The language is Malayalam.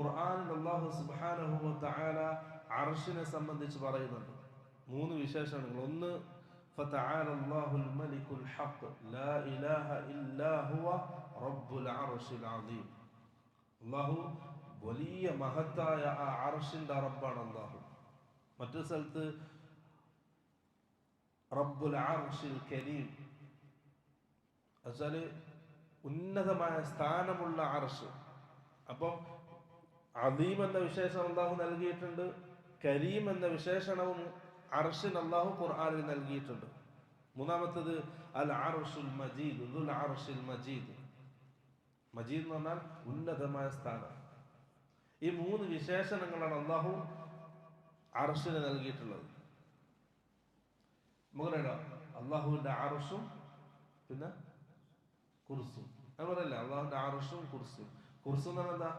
ഖുർആനിൽ അല്ലാഹു സുബ്ഹാനഹു വ തആല അർശിനെ സംബന്ധിച്ച് പറയുന്നുണ്ട്. 3 വിശേഷണങ്ങൾ. ഒന്ന്, ഫതആല അല്ലാഹുൽ മലിക്കുൽ ഹഖ് ലാ ഇലാഹ ഇല്ലാ ഹുവ റബ്ബുൽ അർശിൽ അദീം. അല്ലാഹു വലിയ മഹത്തായ ആ അർശിന്റെ റബ്ബാണ് അല്ലാഹു. മറ്റൊരു സ്ഥലത്ത് റബ്ബുൽ അർശിൽ കരീം, എന്നുവെച്ചാൽ ഉന്നതമായ സ്ഥാനമുള്ള അർശ്. അപ്പം അദീം എന്ന വിശേഷണം അല്ലാഹു നൽകിയിട്ടുണ്ട്. കരീം എന്ന വിശേഷണവും അർശിന് അല്ലാഹു ഖുർആനിൽ നൽകിയിട്ടുണ്ട്. മൂന്നാമത്തത് അൽ അർശുൽ മജീദ്, ദുൽ അർശിൽ മജീദ്. മജീദ് എന്ന് പറഞ്ഞാൽ ഉന്നതമായ സ്ഥാനം. ഈ 3 വിശേഷണങ്ങളാണ് അല്ലാഹു അർശിന് നൽകിയിട്ടുള്ളത്. നമുക്കറിയാം അല്ലാഹുവിന്റെ അർശും പിന്നെ കുർസും. അത് പറയല്ലേ, അള്ളാഹുന്റെ അർശും കുർസും. കുർസു എന്ന് പറഞ്ഞാൽ എന്താ?